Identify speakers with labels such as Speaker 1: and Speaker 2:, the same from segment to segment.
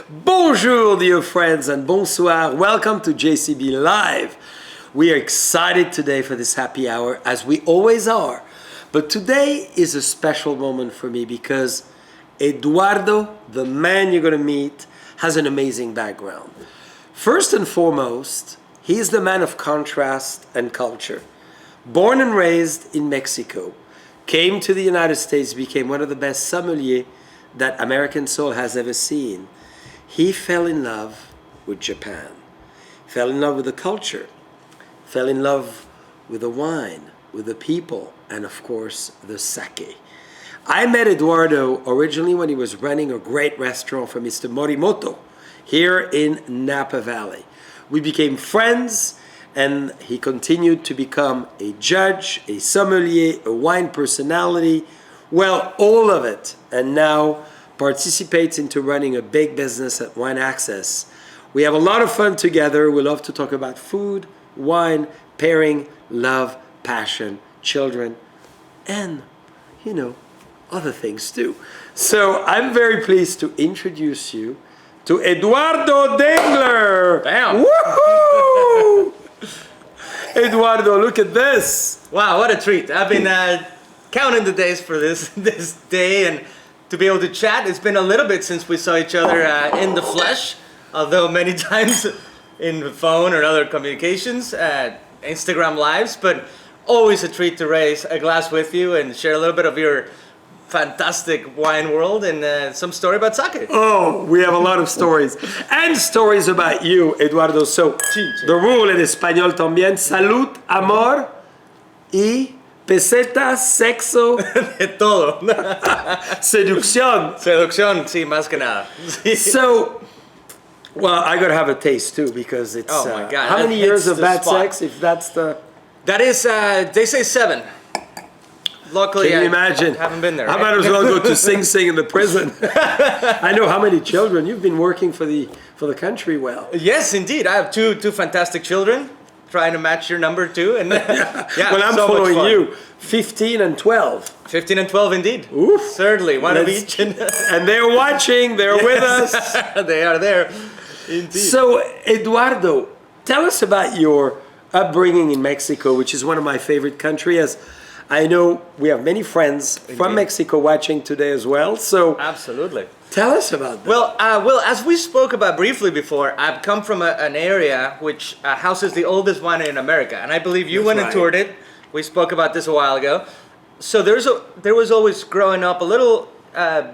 Speaker 1: Bonjour, dear friends, and bonsoir. Welcome to JCB Live. We are excited today for this happy hour, as we always are. But today is a special moment for me because Edwardo, the man you're going to meet, has an amazing background. First and foremost, he is the man of contrast and culture. Born and raised in Mexico, came to the United States, became one of the best sommeliers that American soul has ever seen. He fell in love with Japan, fell in love with the culture, fell in love with the wine, with the people, and of course, the sake. I met Edwardo originally when he was running a great restaurant for Mr. Morimoto here in Napa Valley. We became friends, and he continued to become a judge, a sommelier, a wine personality, well, all of it, and now participates into running a big business at Wine Access. We have a lot of fun together. We love to talk about food, wine, pairing, love, passion, children, and, other things too. So I'm very pleased to introduce you to Edwardo Dingler.
Speaker 2: Bam!
Speaker 1: Woohoo! Eduardo, look at this.
Speaker 2: Wow, what a treat. I've been counting the days for this day and to be able to chat. It's been a little bit since we saw each other in the flesh, although many times in the phone or other communications, Instagram lives, but always a treat to raise a glass with you and share a little bit of your fantastic wine world and some story about sake.
Speaker 1: Oh, we have a lot of stories. And stories about you, Eduardo. So, the rule in español también, salud, amor y pesetas, sexo.
Speaker 2: De todo.
Speaker 1: Seducción.
Speaker 2: Seducción, sí, más que nada.
Speaker 1: So, well, I gotta have a taste too because it's.
Speaker 2: Oh my God.
Speaker 1: How many years of bad sex, if that's the.
Speaker 2: That is, they say 7. Luckily,
Speaker 1: can you imagine?
Speaker 2: I haven't been there.
Speaker 1: I might as well go to Sing Sing in the prison. I know how many children. You've been working for the country well.
Speaker 2: Yes, indeed. I have two fantastic children. Trying to match your number too. And
Speaker 1: yeah, well, I'm so following you. 15 and 12.
Speaker 2: 15 and 12 indeed.
Speaker 1: Oof.
Speaker 2: Certainly, one of each.
Speaker 1: And they're watching. They're with us.
Speaker 2: They are there. Indeed.
Speaker 1: So, Eduardo, tell us about your upbringing in Mexico, which is one of my favorite countries. As I know we have many friends from Mexico watching today as well. So
Speaker 2: absolutely.
Speaker 1: Tell us about that.
Speaker 2: Well, as we spoke about briefly before, I've come from an area which houses the oldest winery in America, and I believe you went and toured it. We spoke about this a while ago. So there was always growing up a little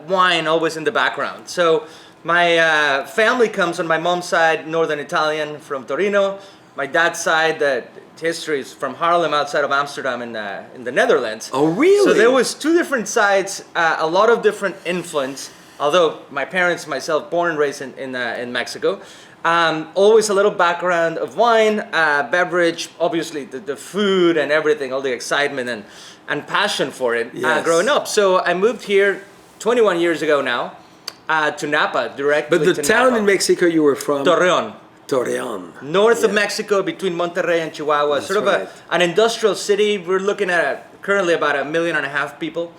Speaker 2: wine always in the background. So my family comes on my mom's side, Northern Italian from Torino. My dad's side, the history is from Haarlem, outside of Amsterdam in the Netherlands.
Speaker 1: Oh, really?
Speaker 2: So there was 2 different sides, a lot of different influence. Although my parents, myself, born and raised in Mexico, always a little background of wine, beverage, obviously the food and everything, all the excitement and passion for it growing up. So I moved here 21 years ago now to Napa, directly.
Speaker 1: But the town
Speaker 2: Napa.
Speaker 1: in Mexico you were from?
Speaker 2: Torreon. North of Mexico, between Monterrey and Chihuahua.
Speaker 1: That's
Speaker 2: sort of an industrial city. We're looking at currently about 1.5 million people.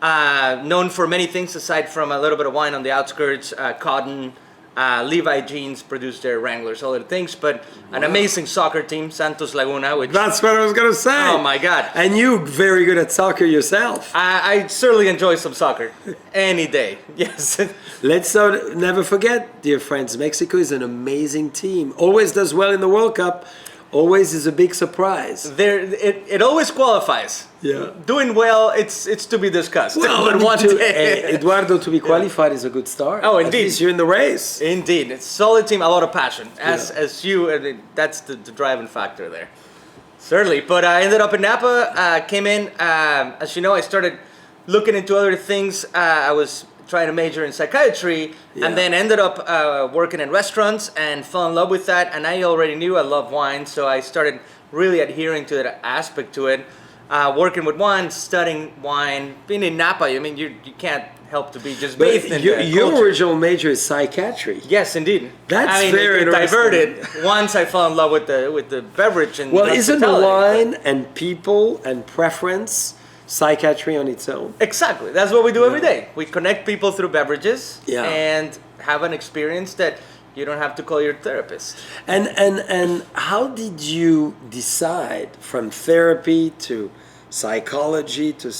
Speaker 2: Known for many things aside from a little bit of wine on the outskirts, cotton, Levi jeans produce their Wranglers, all the things, but an amazing soccer team, Santos Laguna. Which
Speaker 1: That's what I was going to say.
Speaker 2: Oh my God.
Speaker 1: And you very good at soccer yourself.
Speaker 2: I certainly enjoy some soccer. Any day, yes.
Speaker 1: Let's never forget, dear friends, Mexico is an amazing team. Always does well in the World Cup. Always is a big surprise.
Speaker 2: It always qualifies.
Speaker 1: Yeah.
Speaker 2: Doing well, it's to be discussed.
Speaker 1: Well, Eduardo, to be qualified is a good start.
Speaker 2: Oh, indeed.
Speaker 1: At least you're in the race.
Speaker 2: Indeed. It's a solid team, a lot of passion. As you, that's the driving factor there. Certainly. But I ended up in Napa, came in, as you know, I started looking into other things. I was trying to major in psychiatry and then ended up working in restaurants and fell in love with that. And I already knew I love wine, so I started really adhering to that aspect to it. Working with wine, studying wine, being in Napa, I mean, you can't help to be just bathed in
Speaker 1: your original major is psychiatry.
Speaker 2: Yes, indeed.
Speaker 1: That's very interesting.
Speaker 2: Diverted once I fell in love with the beverage and
Speaker 1: isn't wine and people and preference psychiatry on its own?
Speaker 2: Exactly. That's what we do every day. We connect people through beverages and have an experience that you don't have to call your therapist.
Speaker 1: And how did you decide from therapy to psychology to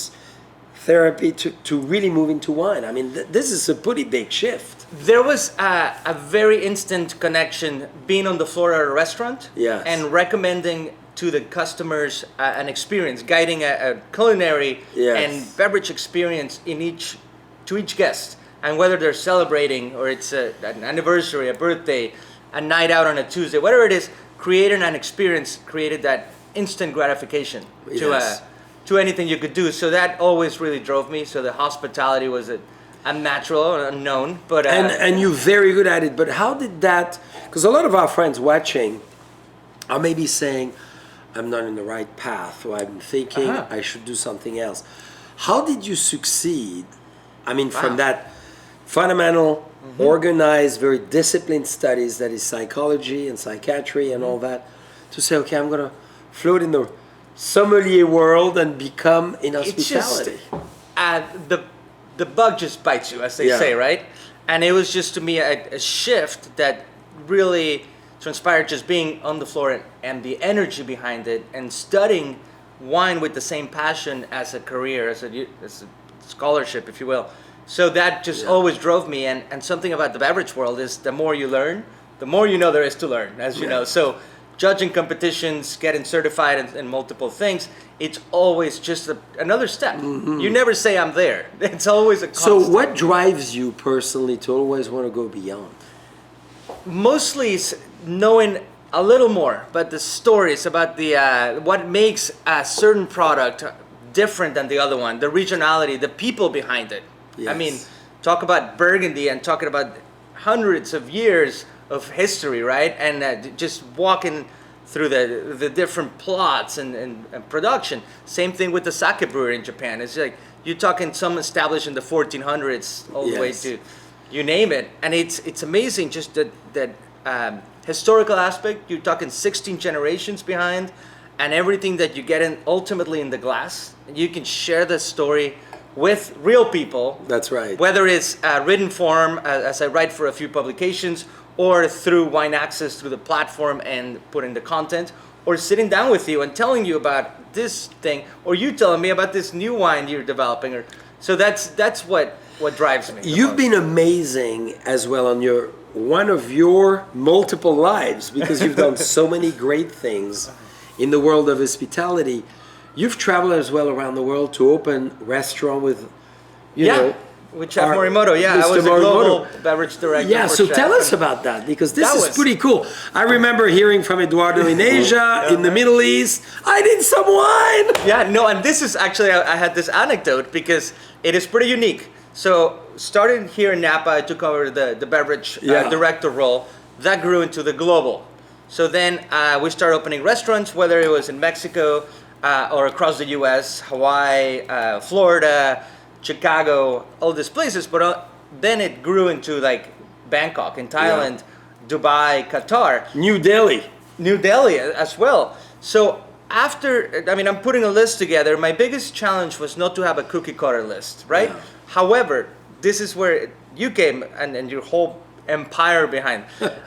Speaker 1: therapy to really moving to wine? I mean, this is a pretty big shift.
Speaker 2: There was a very instant connection being on the floor at a restaurant,
Speaker 1: Yes.
Speaker 2: and recommending to the customers an experience, guiding a culinary
Speaker 1: Yes.
Speaker 2: and beverage experience to each guest. And whether they're celebrating or it's an anniversary, a birthday, a night out on a Tuesday, whatever it is, creating an experience created that instant gratification
Speaker 1: Yes.
Speaker 2: to anything you could do. So that always really drove me. So the hospitality was a natural, unknown, but
Speaker 1: And you're very good at it. But how did that? Because a lot of our friends watching are maybe saying, "I'm not in the right path," or "I'm thinking I should do something else." How did you succeed? I mean, from that fundamental, organized, very disciplined studies that is psychology and psychiatry and all that, to say, "Okay, I'm going to float in the sommelier world and become in hospitality."
Speaker 2: The bug just bites you, as they say, right? And it was just to me a shift that really transpired just being on the floor and the energy behind it, and studying wine with the same passion as a career, as a scholarship, if you will. So that just always drove me. And something about the beverage world is the more you learn, the more you know there is to learn, as you know. So judging competitions, getting certified in multiple things, it's always just another step. You never say I'm there. It's always a constant.
Speaker 1: So what drives you personally to always want to go beyond?
Speaker 2: Mostly knowing a little more about the stories, about the what makes a certain product different than the other one, the regionality, the people behind it.
Speaker 1: Yes.
Speaker 2: I mean, talk about Burgundy and talking about hundreds of years of history, right? And just walking through the different plots and production. Same thing with the sake brewery in Japan. It's like you're talking some established in the 1400s all the way to you name it, and it's amazing just that historical aspect. You're talking 16 generations behind, and everything that you get in ultimately in the glass. You can share the story with real people.
Speaker 1: That's right.
Speaker 2: Whether it's written form, as I write for a few publications, or through Wine Access, through the platform and putting the content, or sitting down with you and telling you about this thing, or you telling me about this new wine you're developing. So that's what drives me.
Speaker 1: You've been amazing as well on one of your multiple lives, because you've done so many great things in the world of hospitality. You've traveled as well around the world to open restaurant with, you know,
Speaker 2: with Chef Morimoto. Yeah, I was a global beverage director.
Speaker 1: Yeah,
Speaker 2: for
Speaker 1: so
Speaker 2: Chef.
Speaker 1: tell us about that, because this is
Speaker 2: was
Speaker 1: pretty cool. I remember hearing from Edwardo in Asia, in the Middle East, I need some wine.
Speaker 2: Yeah, no, and this is actually, I had this anecdote because it is pretty unique. So started here in Napa, I took over the beverage director role. That grew into the global. So then we started opening restaurants, whether it was in Mexico or across the U.S., Hawaii, Florida, Chicago, all these places. But then it grew into like Bangkok, in Thailand, Dubai, Qatar.
Speaker 1: New Delhi
Speaker 2: As well. So after, I mean, I'm putting a list together. My biggest challenge was not to have a cookie cutter list, right? Yeah. However, this is where you came and your whole empire behind.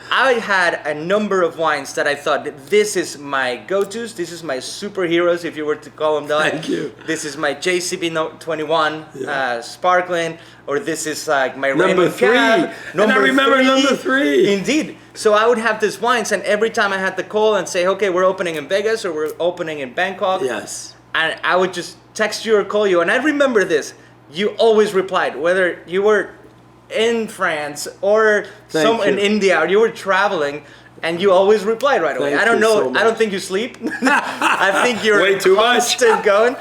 Speaker 2: I had a number of wines that I thought, this is my go-tos, this is my superheroes, if you were to call them that.
Speaker 1: Thank you.
Speaker 2: This is my JCB 21 sparkling, or this is like my
Speaker 1: number
Speaker 2: Raymond
Speaker 1: three.
Speaker 2: Cab.
Speaker 1: And I remember number 3.
Speaker 2: Indeed. So I would have these wines, and every time I had to call and say, okay, we're opening in Vegas or we're opening in Bangkok.
Speaker 1: Yes.
Speaker 2: And I would just text you or call you. And I remember this. You always replied, whether you were in France or in India, or you were traveling, and you always replied right away. I don't know. So I don't think you sleep. I think you're
Speaker 1: way too
Speaker 2: constant going.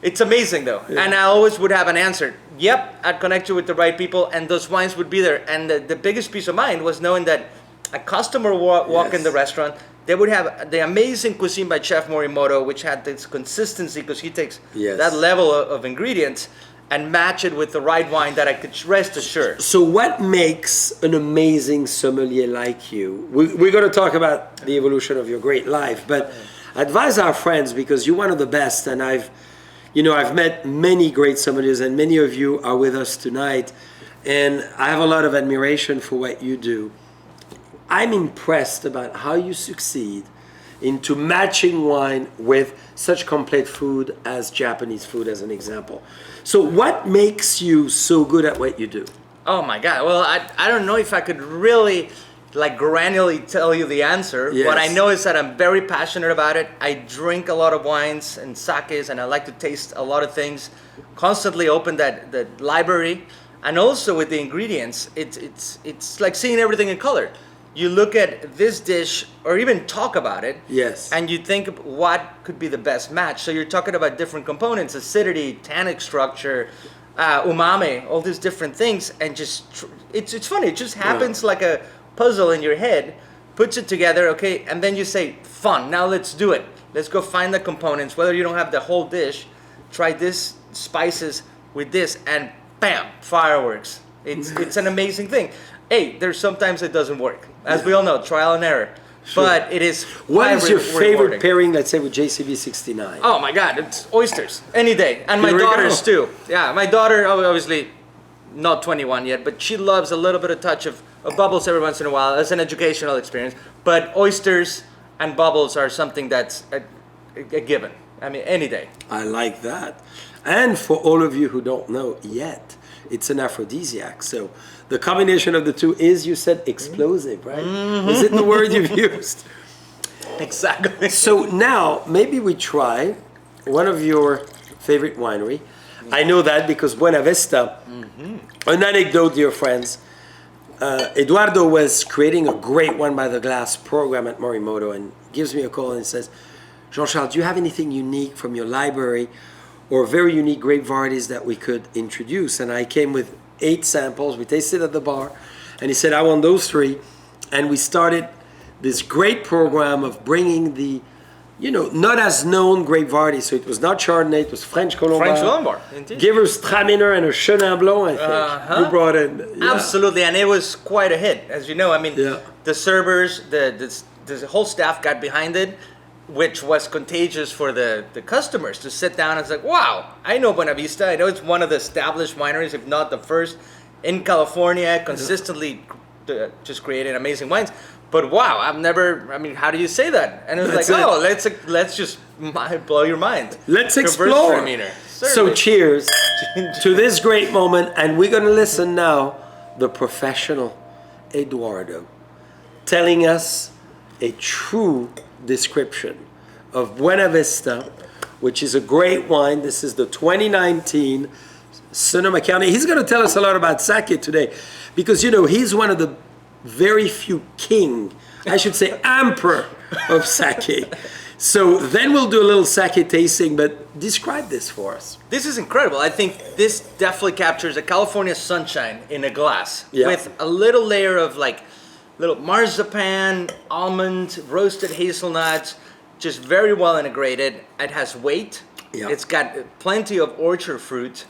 Speaker 2: It's amazing though. Yeah. And I always would have an answer. Yep, I'd connect you with the right people, and those wines would be there. And the biggest peace of mind was knowing that a customer walk in the restaurant, they would have the amazing cuisine by Chef Morimoto, which had this consistency because he takes that level of ingredients and match it with the right wine that I could rest assured.
Speaker 1: So what makes an amazing sommelier like you? We're going to talk about the evolution of your great life, but advise our friends, because you're one of the best, and I've met many great sommeliers, and many of you are with us tonight. and I have a lot of admiration for what you do. I'm impressed about how you succeed into matching wine with such complete food as Japanese food, as an example. So what makes you so good at what you do?
Speaker 2: Oh my God. Well, I don't know if I could really like granularly tell you the answer.
Speaker 1: Yes.
Speaker 2: What I know is that I'm very passionate about it. I drink a lot of wines and sakes, and I like to taste a lot of things. Constantly open that library, and also with the ingredients, it's like seeing everything in color. You look at this dish or even talk about it,
Speaker 1: Yes.
Speaker 2: and you think what could be the best match. So you're talking about different components: acidity, tannic structure, umami, all these different things, and just it's funny. It just happens like a puzzle in your head, puts it together, okay, and then you say, "Fun! Now let's do it. Let's go find the components. Whether you don't have the whole dish, try this spices with this, and bam, fireworks." It's an amazing thing. Hey, there's sometimes it doesn't work, as we all know, trial and error.
Speaker 1: Sure.
Speaker 2: But it is.
Speaker 1: What is your favorite
Speaker 2: rewarding.
Speaker 1: pairing, let's say, with JCB 69?
Speaker 2: Oh my God, it's oysters any day, and my
Speaker 1: Here we
Speaker 2: daughters
Speaker 1: go.
Speaker 2: too. Yeah, my daughter obviously not 21 yet, but she loves a little bit of touch of bubbles every once in a while as an educational experience. But oysters and bubbles are something that's a given. I mean, any day.
Speaker 1: I like that. And for all of you who don't know yet, it's an aphrodisiac. So the combination of the two is, you said, explosive, right? Is it the word you've used?
Speaker 2: Exactly.
Speaker 1: So now maybe we try one of your favorite winery. I know that because Buena Vista, an anecdote, dear friends, Edwardo was creating a great wine by the glass program at Morimoto and gives me a call and says, "Jean-Charles, do you have anything unique from your library or very unique grape varieties that we could introduce?" And I came with 8 samples. We tasted at the bar, and he said, "I want those 3." And we started this great program of bringing the, not as known grape varieties. So it was not Chardonnay, it was French Colombard.
Speaker 2: French Lombard, indeed.
Speaker 1: Give her Traminer and a Chenin Blanc, I think. You brought in. Yeah.
Speaker 2: Absolutely, and it was quite a hit, as you know. I mean,
Speaker 1: Yeah.
Speaker 2: the servers, the whole staff got behind it, which was contagious for the customers to sit down and say, "Wow, I know Buena Vista. I know it's one of the established wineries, if not the first, in California, consistently just creating amazing wines. But wow, I've never. I mean, how do you say that?" And it was
Speaker 1: That's
Speaker 2: like,
Speaker 1: it.
Speaker 2: "Oh, let's just blow your mind.
Speaker 1: Let's
Speaker 2: Reverse
Speaker 1: explore.
Speaker 2: demeanor."
Speaker 1: So
Speaker 2: Certainly.
Speaker 1: cheers to this great moment, and we're going to listen now the professional Edwardo telling us a true description of Buena Vista, which is a great wine. This is the 2019 Sonoma County. He's going to tell us a lot about sake today because, he's one of the very few I should say emperor of sake. So then we'll do a little sake tasting, but describe this for us.
Speaker 2: This is incredible. I think this definitely captures a California sunshine in a glass
Speaker 1: Yeah.
Speaker 2: with a little layer of like little marzipan, almond, roasted hazelnuts, just very well integrated. It has weight.
Speaker 1: Yeah.
Speaker 2: It's got plenty of orchard fruit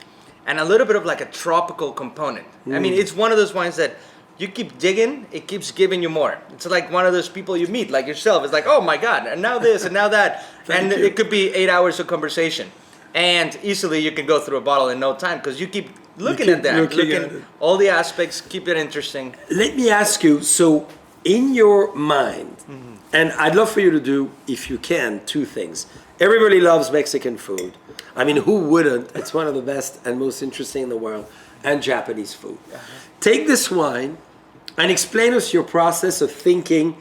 Speaker 2: and a little bit of like a tropical component. I mean, it's one of those wines that you keep digging, it keeps giving you more. It's like one of those people you meet, like yourself. It's like, oh my God, and now this, and now that. And
Speaker 1: you.
Speaker 2: it could be 8 hours of conversation. And easily you can go through a bottle in no time because you keep looking
Speaker 1: keep
Speaker 2: at that,
Speaker 1: looking at it.
Speaker 2: all the aspects, keep it interesting.
Speaker 1: Let me ask you, so in your mind, and I'd love for you to do, if you can, 2 things. Everybody loves Mexican food. I mean, who wouldn't? It's one of the best and most interesting in the world. And Japanese food. Take this wine and explain us your process of thinking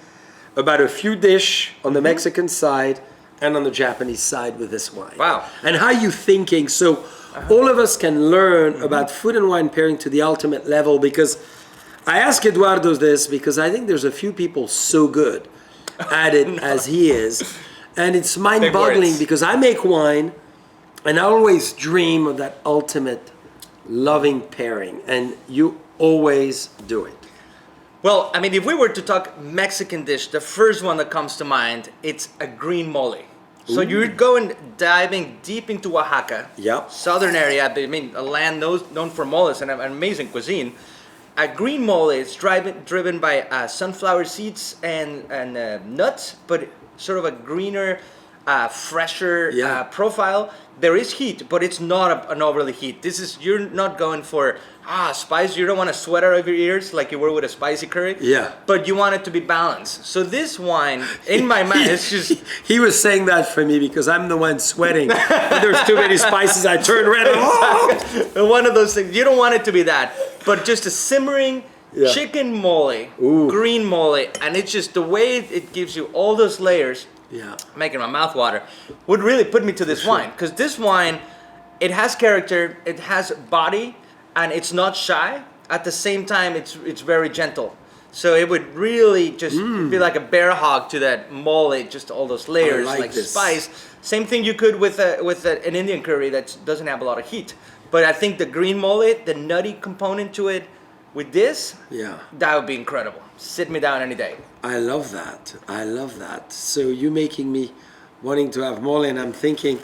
Speaker 1: about a few dish on the Mexican side and on the Japanese side with this wine.
Speaker 2: Wow.
Speaker 1: And how you thinking so all of us can learn about food and wine pairing to the ultimate level, because I ask Eduardo this because I think there's a few people so good at it as he is, and it's mind-boggling because I make wine and I always dream of that ultimate loving pairing, and you always do it.
Speaker 2: Well, I mean, if we were to talk Mexican dish, the first one that comes to mind, it's a green mole. So you're going diving deep into Oaxaca,
Speaker 1: Yep.
Speaker 2: southern area. I mean, a land known for moles and an amazing cuisine. A green mole is driven by sunflower seeds and nuts, but sort of a greener fresher
Speaker 1: Yeah.
Speaker 2: profile. There is heat, but it's not an overly heat. You're not going for spice. You don't want to sweat out of your ears like you were with a spicy curry.
Speaker 1: Yeah.
Speaker 2: But you want it to be balanced. So this wine, in my mind, it's just
Speaker 1: He was saying that for me because I'm the one sweating. When there's too many spices, I turn red.
Speaker 2: one of those things. You don't want it to be that, but just a simmering chicken mole, green mole, and it's just the way it gives you all those layers.
Speaker 1: Yeah.
Speaker 2: Making my mouth water, would really put me to this wine, because this wine, it has character, it has body, and it's not shy. At the same time, it's very gentle. So it would really just be like a bear hug to that mole, just all those layers, like
Speaker 1: this.
Speaker 2: spice. Same thing you could with an Indian curry that doesn't have a lot of heat. But I think the green mole, the nutty component to it, with this, that would be incredible. Sit me down any day.
Speaker 1: I love that. I love that. So you're making me wanting to have mole, and I'm thinking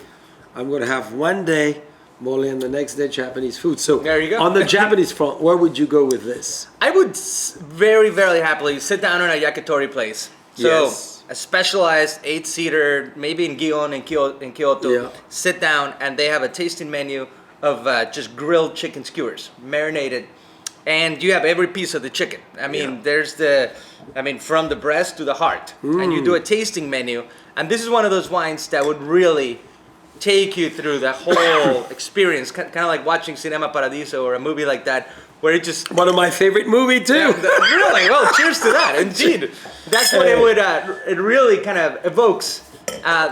Speaker 1: I'm going to have one day mole and the next day Japanese food. So
Speaker 2: there you go.
Speaker 1: On the Japanese front, where would you go with this?
Speaker 2: I would very, very happily sit down in a yakitori place. So a specialized 8-seater, maybe in Gion in Kyoto. Sit down, and they have a tasting menu of just grilled chicken skewers, marinated. And you have every piece of the chicken. I mean, from the breast to the heart. And you do a tasting menu. And this is one of those wines that would really take you through the whole experience. Kind of like watching Cinema Paradiso or a movie like that, where it just...
Speaker 1: One of my favorite movies, too.
Speaker 2: Really? Well, cheers to that. Indeed. That's what it would... it really kind of evokes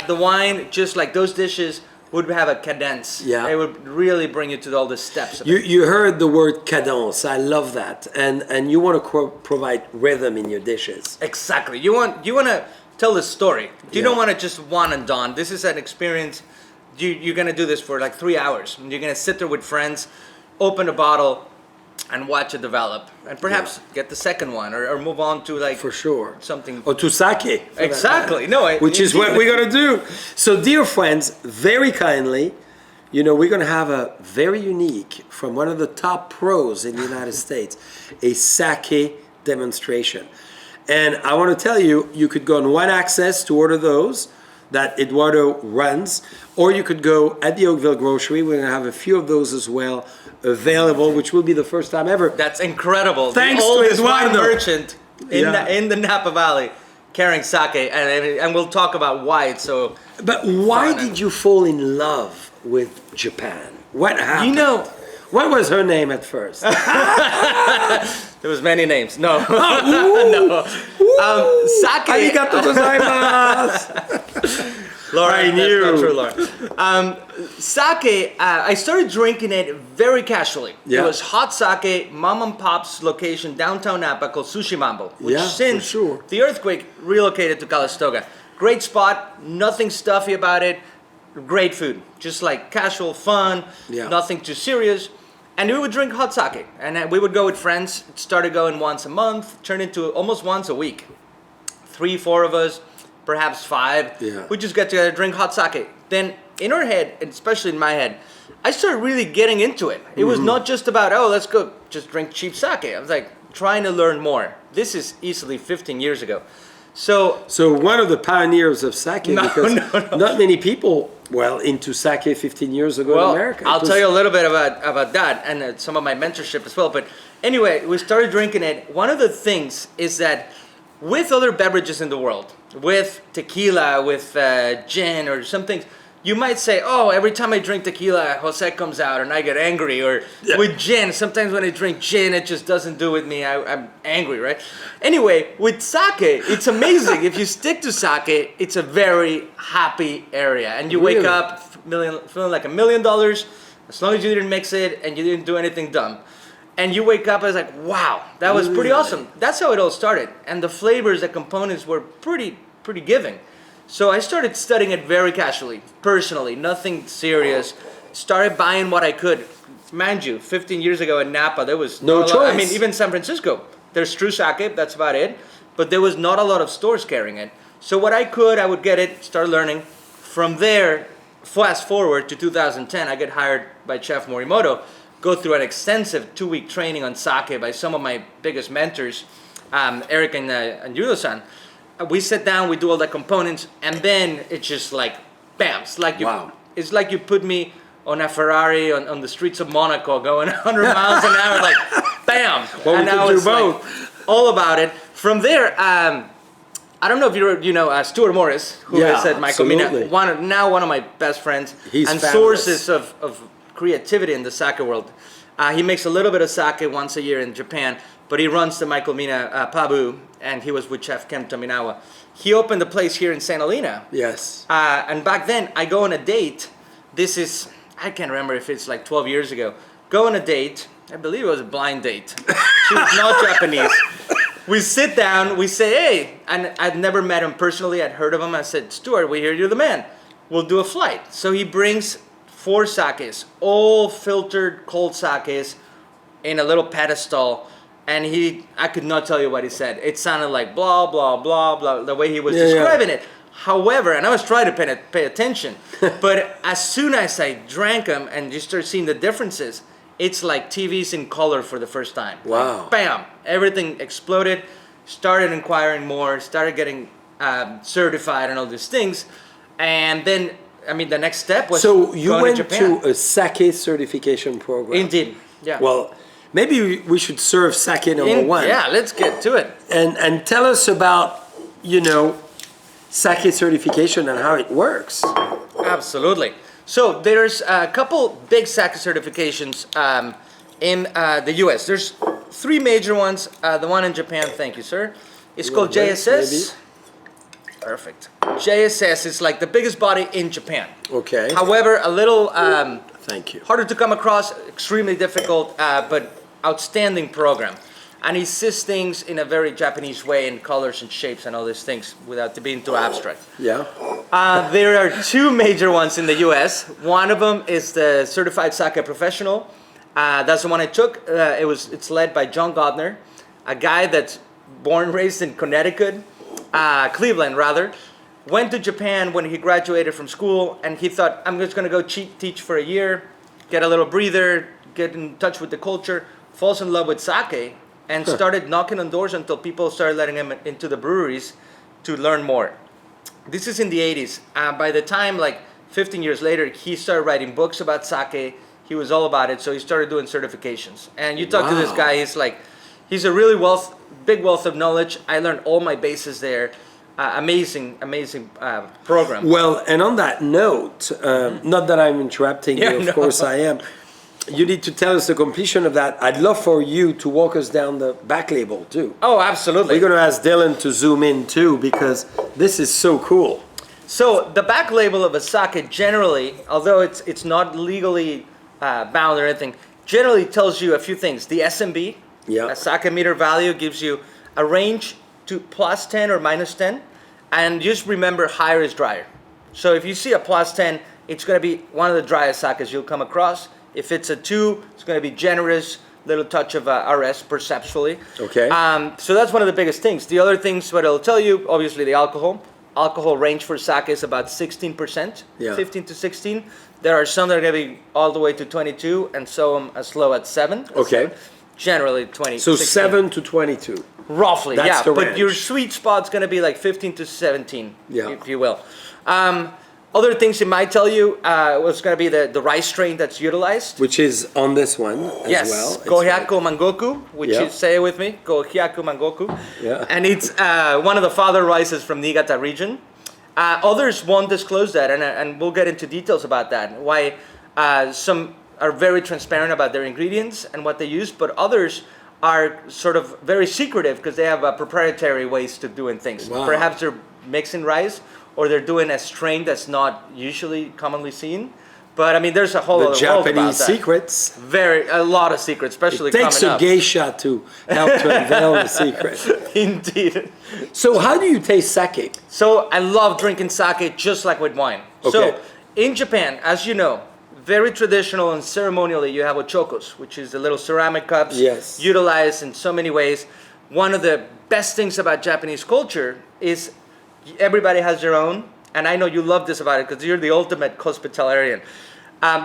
Speaker 2: the wine, just like those dishes would have a cadence.
Speaker 1: Yeah.
Speaker 2: It would really bring you to all the steps of
Speaker 1: You heard the word cadence. I love that. And you want to provide rhythm in your dishes.
Speaker 2: Exactly. You want to tell the story. You don't want to just one and done. This is an experience. You're going to do this for like 3 hours. You're going to sit there with friends, open a bottle, and watch it develop. And perhaps get the second one or move on to like...
Speaker 1: For sure.
Speaker 2: Something...
Speaker 1: Or to sake.
Speaker 2: Exactly. Which
Speaker 1: is what we're going to do. So dear friends, very kindly, we're going to have a very unique, from one of the top pros in the United States, a sake demonstration. And I want to tell you, you could go on One Access to order those that Edwardo runs, or you could go at the Oakville Grocery. We're going to have a few of those as well available, which will be the first time ever.
Speaker 2: That's incredible.
Speaker 1: Thanks
Speaker 2: the oldest
Speaker 1: to Eduardo.
Speaker 2: wine merchant in the Napa Valley carrying sake, and we'll talk about why it's so...
Speaker 1: But why did you fall in love with Japan? What happened? What was her name at first?
Speaker 2: There was many names. No.
Speaker 1: No.
Speaker 2: Sake.
Speaker 1: Arigatou gozaimasu.
Speaker 2: Laura,
Speaker 1: I knew.
Speaker 2: That's not true, Laura. Sake, I started drinking it very casually.
Speaker 1: Yeah.
Speaker 2: It was hot sake, mom and pop's location downtown Napa called Sushi Mambo, which since the earthquake relocated to Calistoga. Great spot, nothing stuffy about it, great food, just like casual fun, nothing too serious. And we would drink hot sake, and we would go with friends. It started going once a month, turned into almost once a week. 3, 4 of us, perhaps 5. We just get together, drink hot sake. Then in our head, and especially in my head, I started really getting into it. It was not just about, let's go just drink cheap sake. I was like trying to learn more. This is easily 15 years ago. So
Speaker 1: one of the pioneers of sake, because not many people into sake 15 years ago in America.
Speaker 2: I'll tell you a little bit about that and some of my mentorship as well. But anyway, we started drinking it. One of the things is that with other beverages in the world, with tequila, with gin or some things, you might say, every time I drink tequila, Jose comes out and I get angry. Or with gin, sometimes when I drink gin, it just doesn't do with me. I'm angry, right? Anyway, with sake, it's amazing. If you stick to sake, it's a very happy area. And you wake up feeling like $1 million, as long as you didn't mix it and you didn't do anything dumb. And you wake up as like, wow, that was pretty awesome. That's how it all started. And the flavors, the components were pretty giving. So I started studying it very casually, personally, nothing serious. Started buying what I could. Mind you, 15 years ago in Napa, there was
Speaker 1: no choice.
Speaker 2: I mean, even San Francisco, there's true sake, that's about it. But there was not a lot of stores carrying it. So what I could, I would get it, start learning. From there, fast forward to 2010, I get hired by Chef Morimoto, go through an extensive 2-week training on sake by some of my biggest mentors, Eric and Yudo-san. we sit down, we do all the components, and then it's just like, bam! It's like you put me on a Ferrari on the streets of Monaco going 100 miles an hour, like, bam!
Speaker 1: Well,
Speaker 2: and
Speaker 1: we
Speaker 2: now
Speaker 1: could do
Speaker 2: it's
Speaker 1: both.
Speaker 2: like, all about it. From there, I don't know if you know Stuart Morris, who is at Michael
Speaker 1: absolutely.
Speaker 2: Mina, one of my best friends,
Speaker 1: He's
Speaker 2: and
Speaker 1: fabulous.
Speaker 2: sources of creativity in the sake world. He makes a little bit of sake once a year in Japan, but he runs the Michael Mina Pabu, and he was with Chef Ken Tominawa. He opened a place here in St. Helena.
Speaker 1: Yes.
Speaker 2: And back then, I go on a date. This is, I can't remember if it's like 12 years ago. Go on a date. I believe it was a blind date. She was not Japanese. We sit down, we say, hey, and I'd never met him personally. I'd heard of him. I said, Stuart, we hear you're the man. We'll do a flight. So he brings 4 sakes, all filtered cold sakes in a little pedestal. And I could not tell you what he said. It sounded like blah, blah, blah, blah, the way he was describing it. However, and I was trying to pay attention, but as soon as I drank them and you start seeing the differences, it's like TVs in color for the first time.
Speaker 1: Wow.
Speaker 2: Like, bam! Everything exploded, started inquiring more, started getting certified and all these things. And then, I mean, the next step was
Speaker 1: So you
Speaker 2: going
Speaker 1: went
Speaker 2: to Japan.
Speaker 1: to a sake certification program.
Speaker 2: Indeed, yeah.
Speaker 1: Well, maybe we should serve sake number one.
Speaker 2: Yeah, let's get to it.
Speaker 1: And tell us about, sake certification and how it works.
Speaker 2: Absolutely. So there's a couple big sake certifications in the U.S. There's 3 major ones. The one in Japan, thank you, sir, is called JSS. Perfect. JSS is like the biggest body in Japan.
Speaker 1: Okay.
Speaker 2: However, a little
Speaker 1: Thank you.
Speaker 2: harder to come across, extremely difficult, but outstanding program. And he says things in a very Japanese way, in colors and shapes and all these things, without being too abstract.
Speaker 1: Yeah.
Speaker 2: There are 2 major ones in the U.S. One of them is the Certified Sake Professional. That's the one I took. It's led by John Godner, a guy that's born and raised in Connecticut, Cleveland rather. Went to Japan when he graduated from school, and he thought, I'm just going to go teach for a year, get a little breather, get in touch with the culture, falls in love with sake, and started knocking on doors until people started letting him into the breweries to learn more. This is in the 80s. By the time, like 15 years later, he started writing books about sake. He was all about it, so he started doing certifications. And you talk to this guy, he's a really big wealth of knowledge. I learned all my bases there. Amazing program.
Speaker 1: Well, and on that note, not that I'm interrupting you, of course I am. You need to tell us the completion of that. I'd love for you to walk us down the back label too.
Speaker 2: Oh, absolutely.
Speaker 1: We're going to ask Dylan to zoom in too, because this is so cool.
Speaker 2: So the back label of a sake generally, although it's not legally bound or anything, generally tells you a few things. The SMB, a sake meter value, gives you a range to plus 10 or minus 10. And just remember, higher is drier. So if you see a plus 10, it's going to be one of the driest sakes you'll come across. If it's a 2, it's going to be generous, little touch of RS perceptually.
Speaker 1: Okay.
Speaker 2: So that's one of the biggest things. The other things, what it'll tell you, obviously the alcohol. Alcohol range for sake is about 16%, 15 to 16. There are some that are going to be all the way to 22, and some as low as 7.
Speaker 1: Okay.
Speaker 2: Generally 20.
Speaker 1: So
Speaker 2: 16.
Speaker 1: 7 to 22.
Speaker 2: Roughly,
Speaker 1: That's the
Speaker 2: But
Speaker 1: range.
Speaker 2: your sweet spot's going to be like 15 to 17,
Speaker 1: Yeah.
Speaker 2: if you will. Other things it might tell you was going to be the rice strain that's utilized.
Speaker 1: Which is on this one as well.
Speaker 2: Yes, Gohyaku Mangoku, which is, say it with me, Gohyaku Mangoku.
Speaker 1: Yeah.
Speaker 2: And it's one of the father rices from Nigata region. Others won't disclose that, and we'll get into details about that. Why some are very transparent about their ingredients and what they use, but others are sort of very secretive because they have proprietary ways to doing things.
Speaker 1: Wow.
Speaker 2: Perhaps they're mixing rice, or they're doing a strain that's not usually commonly seen. But I mean, there's a whole other world about
Speaker 1: Japanese
Speaker 2: that.
Speaker 1: secrets.
Speaker 2: A lot of secrets, especially
Speaker 1: It takes
Speaker 2: coming
Speaker 1: a
Speaker 2: up.
Speaker 1: geisha to help to unveil the secret.
Speaker 2: Indeed.
Speaker 1: So how do you taste sake?
Speaker 2: So I love drinking sake just like with wine.
Speaker 1: Okay.
Speaker 2: So in Japan, as you know, very traditional and ceremonially, you have ochokos, which is the little ceramic cups utilized in so many ways. One of the best things about Japanese culture is everybody has their own. And I know you love this about it because you're the ultimate hospitalitarian.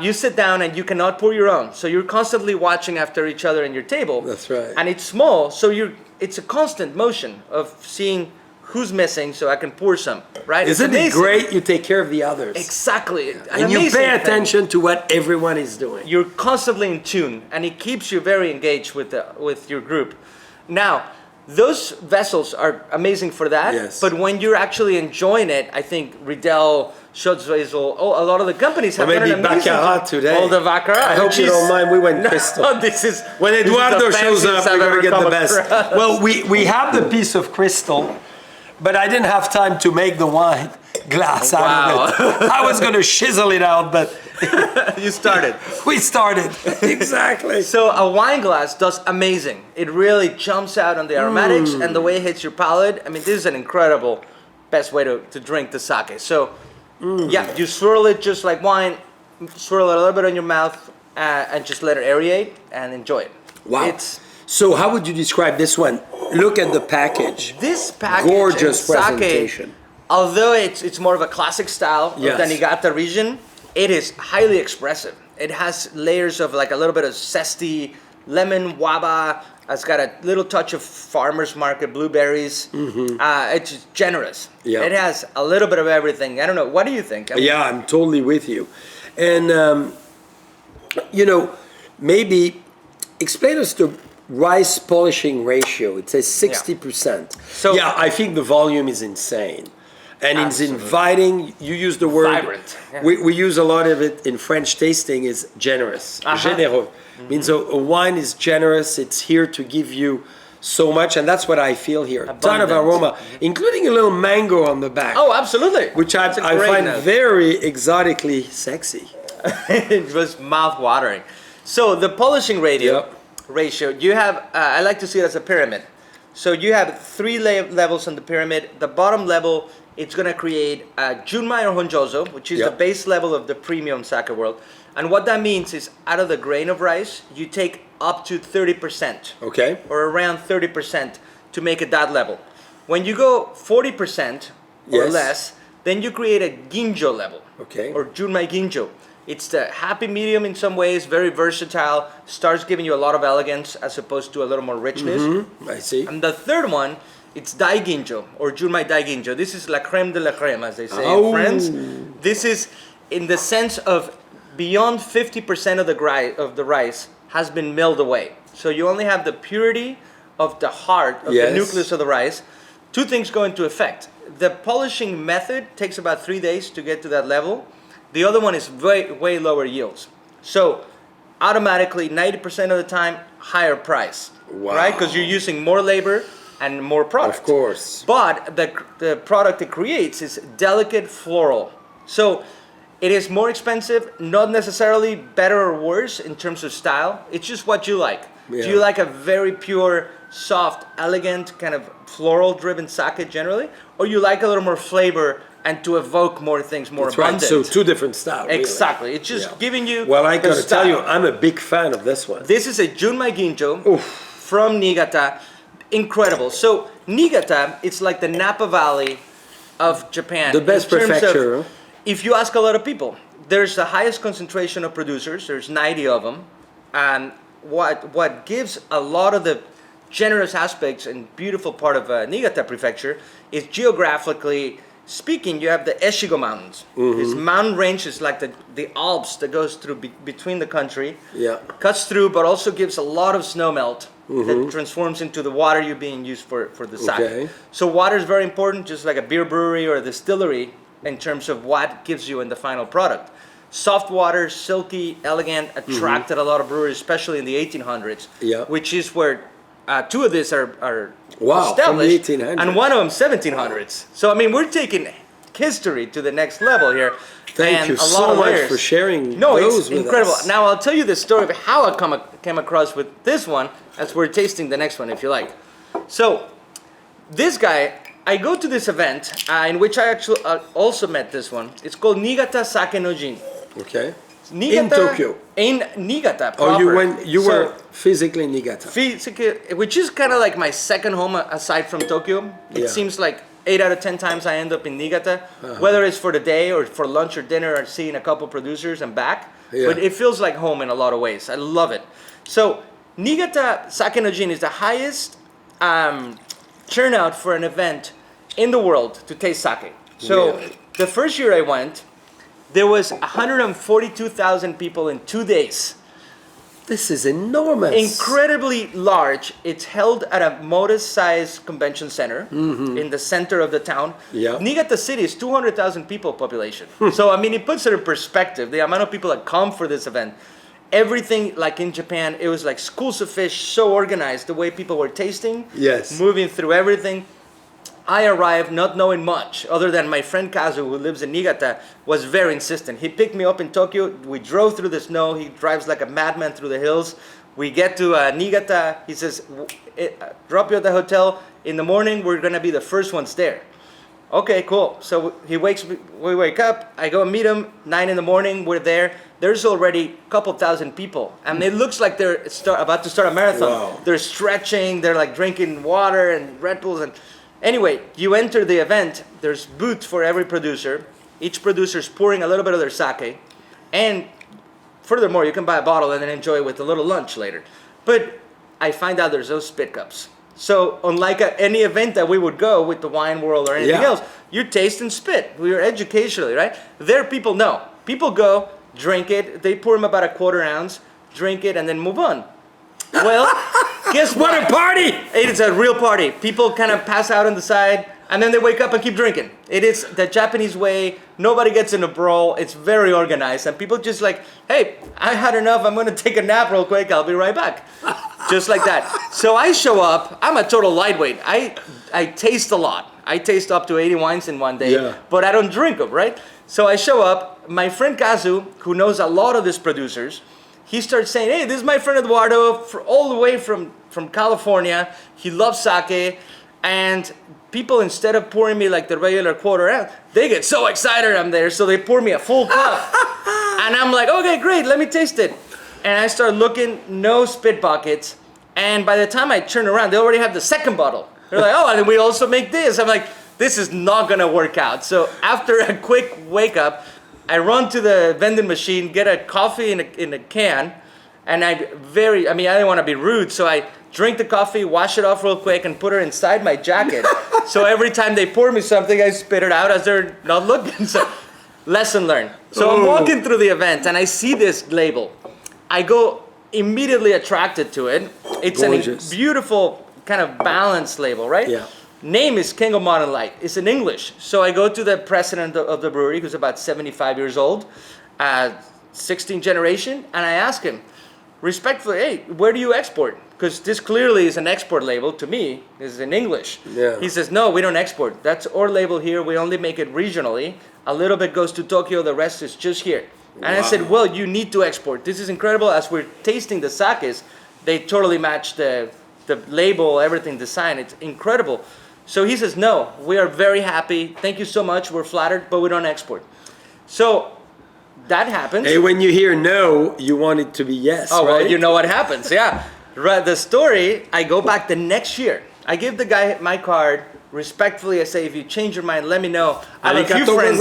Speaker 2: You sit down and you cannot pour your own. So you're constantly watching after each other in your table.
Speaker 1: That's right.
Speaker 2: And it's small, so it's a constant motion of seeing who's missing so I can pour some, right?
Speaker 1: Isn't it great? You take care of the others.
Speaker 2: Exactly.
Speaker 1: And you pay attention to what everyone is doing.
Speaker 2: You're constantly in tune, and it keeps you very engaged with your group. Now, those vessels are amazing for that.
Speaker 1: Yes.
Speaker 2: But when you're actually enjoying it, I think Riedel, Schutzwasel, a lot of the companies have done an amazing
Speaker 1: Baccarat today.
Speaker 2: Oh, the Baccarat.
Speaker 1: I hope you don't mind. We went crystal.
Speaker 2: No, this is
Speaker 1: when Edwardo shows up, we're going to get the best.
Speaker 2: Across.
Speaker 1: Well, we have the piece of crystal, but I didn't have time to make the wine glass out of it. I was going to chisel it out, but
Speaker 2: you started.
Speaker 1: We started. Exactly.
Speaker 2: So a wine glass does amazing. It really jumps out on the aromatics and the way it hits your palate. I mean, this is an incredible best way to drink the sake. So yeah, you swirl it just like wine, swirl it a little bit on your mouth and just let it aerate and enjoy it.
Speaker 1: Wow. So how would you describe this one? Look at the package.
Speaker 2: This package,
Speaker 1: gorgeous
Speaker 2: sake,
Speaker 1: presentation.
Speaker 2: Although it's more of a classic style of the Nigata region, it is highly expressive. It has layers of like a little bit of zesty lemon, waba. It's got a little touch of farmer's market blueberries. It's generous.
Speaker 1: Yeah.
Speaker 2: It has a little bit of everything. I don't know. What do you think? I mean,
Speaker 1: yeah, I'm totally with you. And, maybe explain us the rice polishing ratio. It says 60%.
Speaker 2: So
Speaker 1: yeah, I think the volume is insane. And it's inviting. You use the word
Speaker 2: vibrant. Yeah.
Speaker 1: We use a lot of it in French tasting is generous. Généreux means a wine is generous. It's here to give you so much, and that's what I feel here. A ton of aroma, including a little mango on the back.
Speaker 2: Oh, absolutely.
Speaker 1: Which I find very exotically sexy.
Speaker 2: It was mouth-watering. So the polishing ratio, you have, I like to see it as a pyramid. So you have 3 levels on the pyramid. The bottom level, it's going to create a Junmai or Honjozo, which is the base level of the premium sake world. And what that means is out of the grain of rice, you take up to 30%.
Speaker 1: Okay.
Speaker 2: Or around 30% to make it that level. When you go 40% or less, then you create a Ginjo level.
Speaker 1: Okay.
Speaker 2: Or Junmai Ginjo. It's the happy medium in some ways, very versatile, starts giving you a lot of elegance as opposed to a little more richness.
Speaker 1: I see.
Speaker 2: And the third one, it's Dai Ginjo or Junmai Dai Ginjo. This is la creme de la creme, as they say in France. This is in the sense of beyond 50% of the rice has been milled away. So you only have the purity of the heart of the nucleus of the rice. 2 things go into effect. The polishing method takes about 3 days to get to that level. The other one is way lower yields. So automatically 90% of the time, higher price.
Speaker 1: Wow.
Speaker 2: Right? Because you're using more labor and more product.
Speaker 1: Of course.
Speaker 2: But the product it creates is delicate floral. So it is more expensive, not necessarily better or worse in terms of style. It's just what you like.
Speaker 1: Yeah.
Speaker 2: Do you like a very pure, soft, elegant, kind of floral-driven sake generally? Or you like a little more flavor and to evoke more things, more abundant?
Speaker 1: Right. So 2 different styles. Really.
Speaker 2: Exactly. It's just giving you
Speaker 1: Well, I got to
Speaker 2: style.
Speaker 1: tell you, I'm a big fan of this one.
Speaker 2: This is a Junmai Ginjo from Nigata. Incredible. So Nigata, it's like the Napa Valley of Japan.
Speaker 1: The best prefecture.
Speaker 2: If you ask a lot of people, there's the highest concentration of producers. There's 90 of them. And what gives a lot of the generous aspects and beautiful part of Niigata Prefecture is geographically speaking, you have the Eshigo Mountains. This mountain range is like the Alps that goes through between the country.
Speaker 1: Yeah.
Speaker 2: Cuts through, but also gives a lot of snow melt that transforms into the water you're being used for the sake.
Speaker 1: Okay.
Speaker 2: So water is very important, just like a beer brewery or a distillery, in terms of what gives you in the final product. Soft water, silky, elegant, attracted a lot of breweries, especially in the 1800s, which is where 2 of these are established,
Speaker 1: from the 1800s.
Speaker 2: and one of them 1700s. So I mean, we're taking history to the next level here.
Speaker 1: Thank you so much for sharing those with
Speaker 2: incredible.
Speaker 1: us.
Speaker 2: Now I'll tell you the story of how I came across with this one as we're tasting the next one, if you like. So this guy, I go to this event in which I actually also met this one. It's called Nigata Sake no Jin.
Speaker 1: Okay.
Speaker 2: Niigata,
Speaker 1: in Tokyo.
Speaker 2: In Niigata proper.
Speaker 1: Oh, you were physically in Niigata.
Speaker 2: Which is kind of like my second home aside from Tokyo. It seems like 8 out of 10 times I end up in Niigata, whether it's for the day or for lunch or dinner or seeing a couple producers and back. But it feels like home in a lot of ways. I love it. So Niigata Sake no Jin is the highest turnout for an event in the world to taste sake. So
Speaker 1: Really?
Speaker 2: the first year I went, there was 142,000 people in 2 days.
Speaker 1: This is enormous.
Speaker 2: Incredibly large. It's held at a modest-sized convention center in the center of the town.
Speaker 1: Yeah.
Speaker 2: Nigata City is 200,000 people population. So, I mean, it puts it in perspective, the amount of people that come for this event. Everything, like in Japan, it was like schools of fish, so organized, the way people were tasting,
Speaker 1: Yes.
Speaker 2: moving through everything. I arrived not knowing much, other than my friend Kazu, who lives in Nigata, was very insistent. He picked me up in Tokyo. We drove through the snow. He drives like a madman through the hills. We get to Nigata. He says, drop you at the hotel. In the morning, we're going to be the first ones there. Okay, cool. So we wake up. I go and meet him. 9 in the morning, we're there. There's already a couple thousand people. And it looks like they're about to start a marathon.
Speaker 1: Wow.
Speaker 2: They're stretching. They're like drinking water and Red Bulls and... Anyway, you enter the event, there's booths for every producer. Each producer's pouring a little bit of their sake. And furthermore, you can buy a bottle and then enjoy it with a little lunch later. But I find out there's no spit cups. So unlike any event that we would go with the wine world or anything else, you taste and spit. We are educationally, right? There people know. People go, drink it, they pour them about a quarter ounce, drink it, and then move on. Well, guess what?
Speaker 1: What a party!
Speaker 2: It is a real party. People kind of pass out on the side, and then they wake up and keep drinking. It is the Japanese way. Nobody gets in a brawl. It's very organized, and people just like, hey, I had enough. I'm going to take a nap real quick. I'll be right back. Just like that. So I show up. I'm a total lightweight. I taste a lot. I taste up to 80 wines in one day, but I don't drink them, right? So I show up. My friend Kazu, who knows a lot of these producers, he starts saying, hey, this is my friend Edwardo, all the way from California. He loves sake. And people, instead of pouring me like the regular quarter ounce, they get so excited I'm there. So they pour me a full cup. And I'm like, okay, great, let me taste it. And I start looking, no spit buckets. And by the time I turn around, they already have the second bottle. They're like, oh, and we also make this. I'm like, this is not going to work out. So after a quick wake up, I run to the vending machine, get a coffee in a can, and I didn't want to be rude, so I drink the coffee, wash it off real quick, and put it inside my jacket. So every time they pour me something, I spit it out as they're not looking. So lesson learned. So I'm walking through the event, and I see this label. I go immediately attracted to it. It's a beautiful kind of balanced label, right?
Speaker 1: Yeah.
Speaker 2: Name is King of Modern Light. It's in English. So I go to the president of the brewery, who's about 75 years old, 16th generation, and I ask him, respectfully, hey, where do you export? Because this clearly is an export label to me. This is in English.
Speaker 1: Yeah.
Speaker 2: He says, no, we don't export. That's our label here. We only make it regionally. A little bit goes to Tokyo. The rest is just here. And I said, well, you need to export. This is incredible. As we're tasting the sakes, they totally match the label, everything, design. It's incredible. So he says, no, we are very happy. Thank you so much. We're flattered, but we don't export. So that happens.
Speaker 1: Hey, when you hear no, you want it to be yes,
Speaker 2: oh,
Speaker 1: right?
Speaker 2: well, you know what happens, yeah. Right, the story, I go back the next year. I give the guy my card. Respectfully, I say, if you change your mind, let me know. I have a few friends.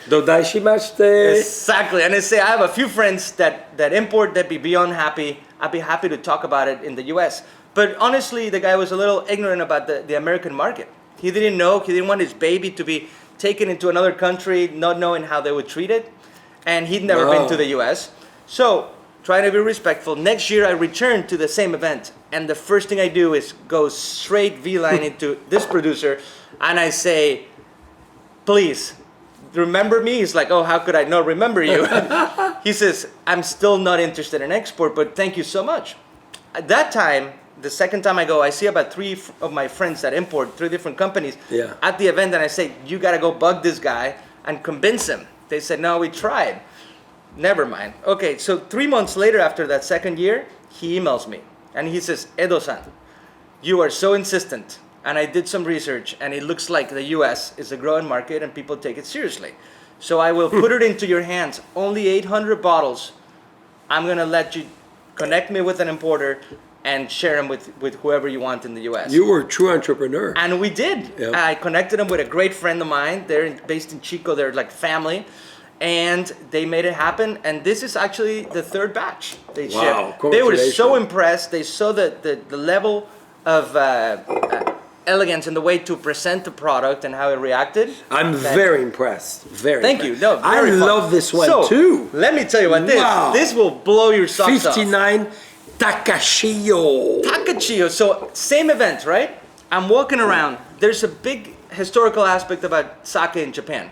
Speaker 1: Dodaishimashite.
Speaker 2: Exactly. And I say, I have a few friends that import, that be beyond happy. I'd be happy to talk about it in the US. But honestly, the guy was a little ignorant about the American market. He didn't know. He didn't want his baby to be taken into another country, not knowing how they would treat it. And he'd never been to the US. So, trying to be respectful. Next year, I return to the same event. And the first thing I do is go straight V-line into this producer. And I say, please, remember me? He's like, oh, how could I not remember you? He says, I'm still not interested in export, but thank you so much. At that time, the second time I go, I see about 3 of my friends that import 3 different companies at the event. And I say, you got to go bug this guy and convince him. They said, no, we tried. Never mind. Okay, so 3 months later, after that second year, he emails me. And he says, Edo-san, you are so insistent. And I did some research, and it looks like the US is a growing market and people take it seriously. So I will put it into your hands. Only 800 bottles. I'm going to let you connect me with an importer and share them with whoever you want in the US.
Speaker 1: You were a true entrepreneur.
Speaker 2: And we did. Yep. I connected them with a great friend of mine. They're based in Chico. They're like family. And they made it happen. And this is actually the 3rd batch they shipped. They were so impressed. They saw the level of elegance and the way to present the product and how it reacted.
Speaker 1: I'm very impressed.
Speaker 2: Thank you. No,
Speaker 1: I
Speaker 2: very fun.
Speaker 1: love this one
Speaker 2: So,
Speaker 1: too.
Speaker 2: Let me tell you about this.
Speaker 1: Wow.
Speaker 2: This will blow your socks off.
Speaker 1: 59 Takachiyo.
Speaker 2: Takachiyo. So same event, right? I'm walking around. There's a big historical aspect about sake in Japan.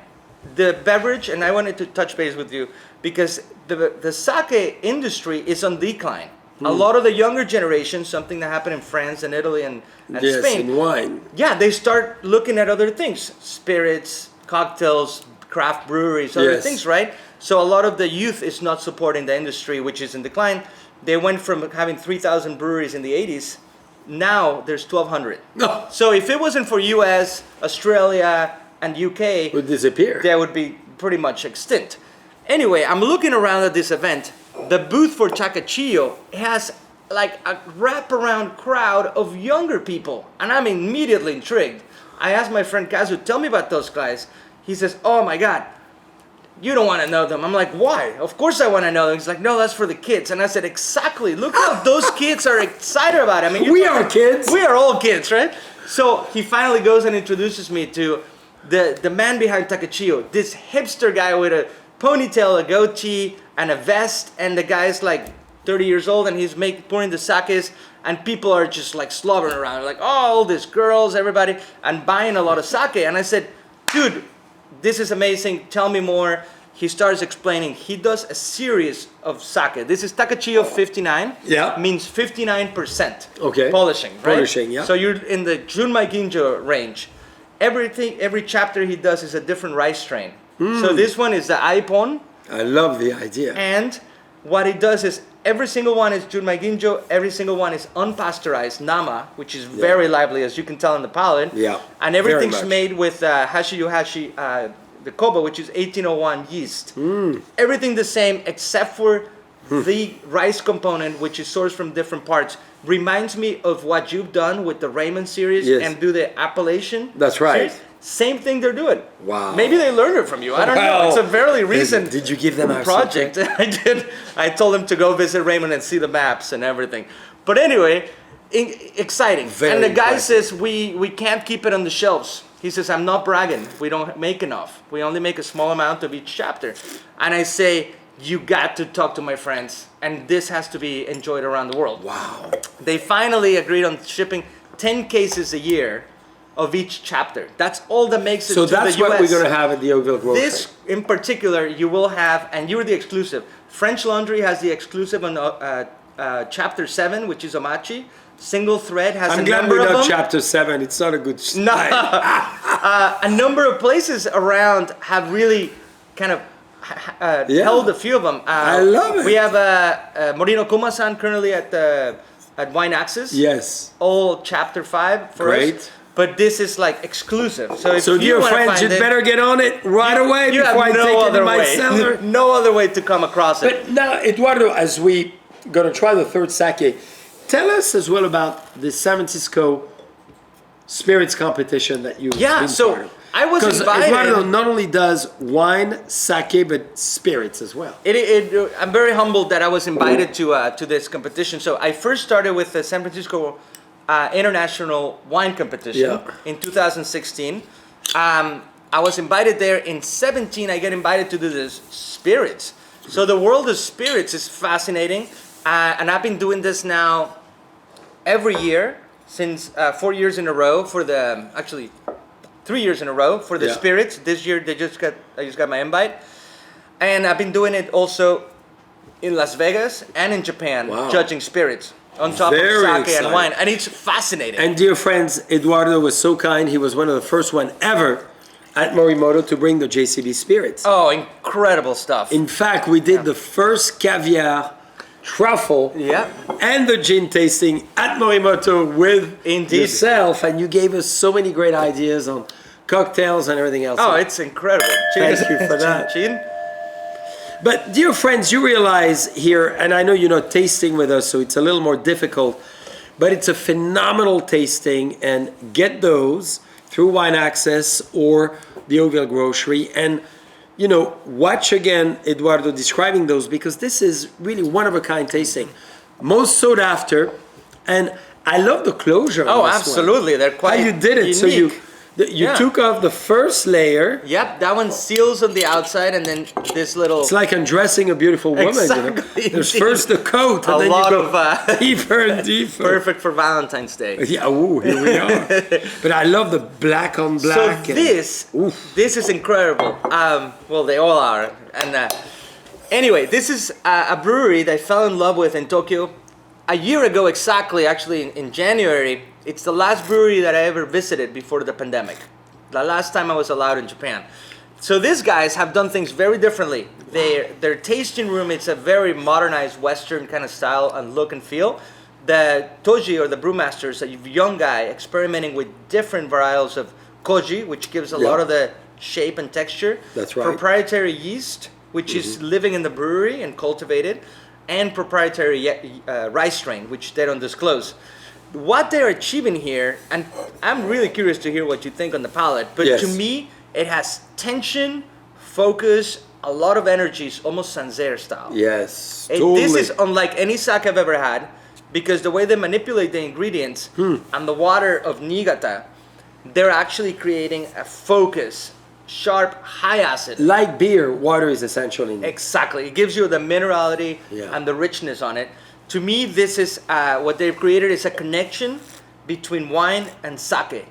Speaker 2: The beverage, and I wanted to touch base with you because the sake industry is on decline. A lot of the younger generation, something that happened in France and Italy and
Speaker 1: Yes,
Speaker 2: Spain.
Speaker 1: in wine.
Speaker 2: Yeah, they start looking at other things, spirits, cocktails, craft breweries, other
Speaker 1: Yes.
Speaker 2: things, right? So a lot of the youth is not supporting the industry, which is in decline. They went from having 3,000 breweries in the 80s. Now there's 1,200.
Speaker 1: No.
Speaker 2: So if it wasn't for US, Australia, and UK,
Speaker 1: Would disappear.
Speaker 2: they would be pretty much extinct. Anyway, I'm looking around at this event. The booth for Takachiyo has like a wraparound crowd of younger people, and I'm immediately intrigued. I asked my friend Kazu, tell me about those guys. He says, oh my God, you don't want to know them. I'm like, why? Of course I want to know them. He's like, no, that's for the kids. And I said, exactly. Look how those kids are excited about it. I mean,
Speaker 1: We are kids.
Speaker 2: We are all kids, right? So he finally goes and introduces me to the man behind Takachiyo, this hipster guy with a ponytail, a goatee, and a vest, and the guy's like 30 years old, and he's pouring the sakes, and people are just like slobbering around, like, oh, all these girls, everybody, and buying a lot of sake. And I said, dude, this is amazing, tell me more. He starts explaining, he does a series of sake. This is Takachiyo 59.
Speaker 1: Yeah.
Speaker 2: Means 59%.
Speaker 1: Okay.
Speaker 2: Polishing, right?
Speaker 1: Polishing, yeah.
Speaker 2: So you're in the Junmai Ginjo range. Every chapter he does is a different rice strain. So this one is the Aipon,
Speaker 1: I love the idea.
Speaker 2: and what it does is every single one is Junmai Ginjo, every single one is unpasteurized Nama, which is very lively, as you can tell in the palate.
Speaker 1: Yeah,
Speaker 2: And
Speaker 1: very
Speaker 2: everything's
Speaker 1: much.
Speaker 2: made with Hashiyu-hashi, the Koba, which is 1801 yeast. Everything the same except for the rice component, which is sourced from different parts. Reminds me of what you've done with the Raymond series
Speaker 1: Yes.
Speaker 2: and do the appellation.
Speaker 1: That's right.
Speaker 2: series. Same thing they're doing.
Speaker 1: Wow.
Speaker 2: Maybe they learned it from you. I don't know.
Speaker 1: Wow.
Speaker 2: It's a very recent
Speaker 1: Did you give them our
Speaker 2: project. I did. I told them to go visit Raymond and see the maps and everything. But anyway, exciting.
Speaker 1: Very
Speaker 2: and the guy
Speaker 1: impressive.
Speaker 2: says we can't keep it on the shelves. He says, I'm not bragging. We don't make enough. We only make a small amount of each chapter. And I say, you got to talk to my friends. And this has to be enjoyed around the world.
Speaker 1: Wow.
Speaker 2: They finally agreed on shipping 10 cases a year of each chapter. That's all that makes it
Speaker 1: So
Speaker 2: to the US.
Speaker 1: that's what we're going to have at the Oakville Grocery.
Speaker 2: This in particular, you will have, and you're the exclusive. French Laundry has the exclusive on chapter 7, which is Omachi. Single Thread has
Speaker 1: I'm
Speaker 2: a
Speaker 1: glad
Speaker 2: number
Speaker 1: we're
Speaker 2: of
Speaker 1: not
Speaker 2: them.
Speaker 1: chapter 7. It's not a good
Speaker 2: No.
Speaker 1: style.
Speaker 2: A number of places around have really kind of held a few of them.
Speaker 1: I love it.
Speaker 2: We have Morino Kuma-san currently at Wine Access.
Speaker 1: Yes.
Speaker 2: All chapter 5 for
Speaker 1: Great.
Speaker 2: us. But this is like exclusive. So if
Speaker 1: So
Speaker 2: you
Speaker 1: dear
Speaker 2: wanna
Speaker 1: friends,
Speaker 2: find
Speaker 1: you'd
Speaker 2: it,
Speaker 1: better get on it right away
Speaker 2: you
Speaker 1: before I
Speaker 2: have no
Speaker 1: take it
Speaker 2: other
Speaker 1: in my
Speaker 2: way.
Speaker 1: cellar.
Speaker 2: No other way to come across it.
Speaker 1: But now, Eduardo, as we going to try the third sake, tell us as well about the San Francisco spirits competition that you've been
Speaker 2: so
Speaker 1: part of.
Speaker 2: I was
Speaker 1: Because
Speaker 2: invited.
Speaker 1: Eduardo not only does wine, sake, but spirits as well.
Speaker 2: I'm very humbled that I was invited to this competition. So I first started with the San Francisco International Wine Competition in 2016. I was invited there in 17. I get invited to do this spirits. So the world of spirits is fascinating, and I've been doing this now every year since 4 years in a row for the 3 years in a row for the spirits. This year I just got my invite, and I've been doing it also in Las Vegas and in Japan, judging spirits on top of sake and wine, and it's fascinating.
Speaker 1: And dear friends, Eduardo was so kind. He was one of the first one ever at Morimoto to bring the JCB spirits.
Speaker 2: Oh, incredible stuff.
Speaker 1: In fact, we did the first caviar truffle and the gin tasting at Morimoto with yourself, and you gave us so many great ideas on cocktails and everything else.
Speaker 2: Oh, it's incredible.
Speaker 1: Thank you for that.
Speaker 2: Chin.
Speaker 1: But dear friends, you realize here, and I know you're not tasting with us, so it's a little more difficult, but it's a phenomenal tasting, and get those through Wine Access or the Oakville Grocery, and you know, watch again Eduardo describing those, because this is really one of a kind tasting. Most sought after, and I love the closure.
Speaker 2: Oh,
Speaker 1: on this
Speaker 2: absolutely.
Speaker 1: One.
Speaker 2: They're quite
Speaker 1: How you did it?
Speaker 2: unique.
Speaker 1: So you took off the first layer.
Speaker 2: Yep, that one seals on the outside, and then this little.
Speaker 1: It's like undressing a beautiful woman.
Speaker 2: Exactly.
Speaker 1: There's first the coat, and
Speaker 2: A
Speaker 1: then
Speaker 2: lot
Speaker 1: you go
Speaker 2: of,
Speaker 1: deeper and deeper.
Speaker 2: Perfect for Valentine's Day.
Speaker 1: Yeah, ooh, here we are. But I love the black on black.
Speaker 2: So this is incredible. Well, they all are. And anyway, this is a brewery that I fell in love with in Tokyo a year ago exactly. Actually, in January. It's the last brewery that I ever visited before the pandemic. The last time I was allowed in Japan. So these guys have done things very differently. Their tasting room, it's a very modernized Western kind of style and look and feel. The Toji, or the brewmaster, is a young guy experimenting with different varietals of koji, which gives a lot of the shape and texture.
Speaker 1: That's right.
Speaker 2: Proprietary yeast, which is living in the brewery and cultivated, and proprietary rice strain, which they don't disclose. What they're achieving here, and I'm really curious to hear what you think on the palate, but to me, it has tension, focus, a lot of energy. It's almost Sancerre style.
Speaker 1: Yes,
Speaker 2: Totally. This is unlike any sake I've ever had, because the way they manipulate the ingredients and the water of Nigata, they're actually creating a focus, sharp, high acid.
Speaker 1: Like beer, water is essential in it.
Speaker 2: Exactly. It gives you the minerality and the richness on it. To me, this is what they've created is a connection between wine and sake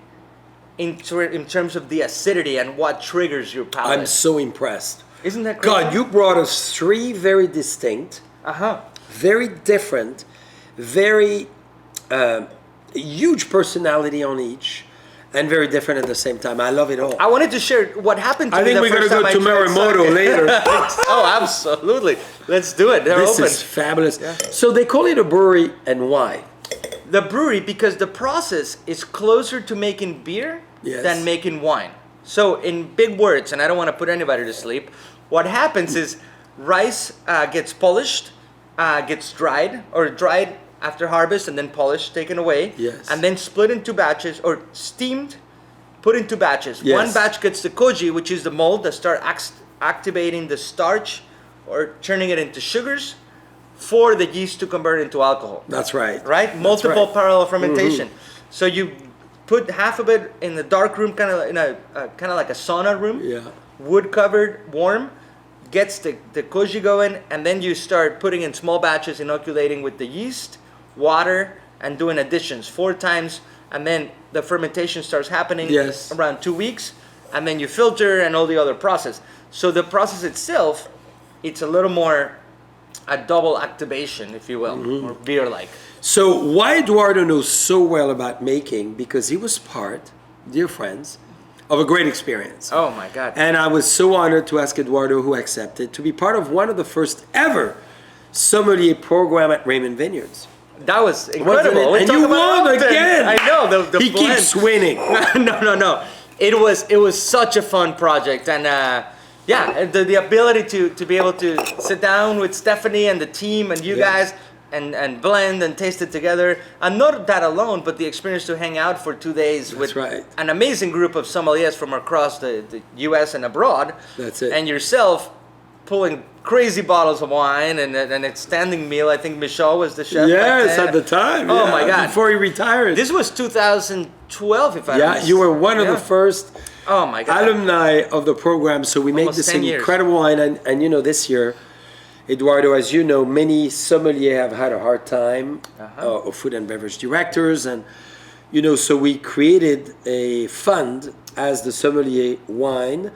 Speaker 2: in terms of the acidity and what triggers your palate.
Speaker 1: I'm so impressed.
Speaker 2: Isn't that crazy?
Speaker 1: God, you brought us three very distinct, very different, very huge personality on each, and very different at the same time. I love it all.
Speaker 2: I wanted to share what happened to me.
Speaker 1: I think we're going to go to Morimoto later.
Speaker 2: Oh, absolutely. Let's do it. They're
Speaker 1: This
Speaker 2: open.
Speaker 1: is fabulous. Yeah. So they call it a brewery, and why?
Speaker 2: The brewery, because the process is closer to making beer than making wine. So in big words, and I don't want to put anybody to sleep, what happens is rice gets polished, gets dried after harvest, and then polished, taken away, and then split into batches, or steamed, put into batches. One batch gets the koji, which is the mold that starts activating the starch or turning it into sugars for the yeast to convert into alcohol.
Speaker 1: That's right.
Speaker 2: Right? Multiple parallel fermentation. So you put half of it in the dark room, kind of in a kind of like a sauna room, wood covered, warm, gets the koji going, and then you start putting in small batches, inoculating with the yeast, water, and doing additions 4 times, and then the fermentation starts happening around 2 weeks, and then you filter and all the other process. So the process itself, it's a little more a double activation, if you will, or beer-like.
Speaker 1: So why Edwardo knows so well about making, because he was part, dear friends, of a great experience.
Speaker 2: Oh my God.
Speaker 1: And I was so honored to ask Edwardo, who accepted, to be part of one of the first ever sommelier program at Raymond Vineyards.
Speaker 2: That was incredible.
Speaker 1: And you won again.
Speaker 2: I know. The
Speaker 1: he
Speaker 2: blend.
Speaker 1: keeps winning.
Speaker 2: No. It was such a fun project, and the ability to be able to sit down with Stephanie and the team and you guys and blend and taste it together, and not that alone, but the experience to hang out for 2 days with an amazing group of sommeliers from across the U.S. and abroad.
Speaker 1: That's it.
Speaker 2: And yourself pulling crazy bottles of wine and an extending meal. I think Michaud was the chef.
Speaker 1: Yes, at the time.
Speaker 2: Oh my God!
Speaker 1: Before he retired.
Speaker 2: This was 2012, if I remember.
Speaker 1: Yeah, you were one of the first alumni of the program. So we made this incredible wine, and you know, this year, Edwardo, as you know, many sommeliers have had a hard time, or food and beverage directors, and you know, so we created a fund as the sommelier wine.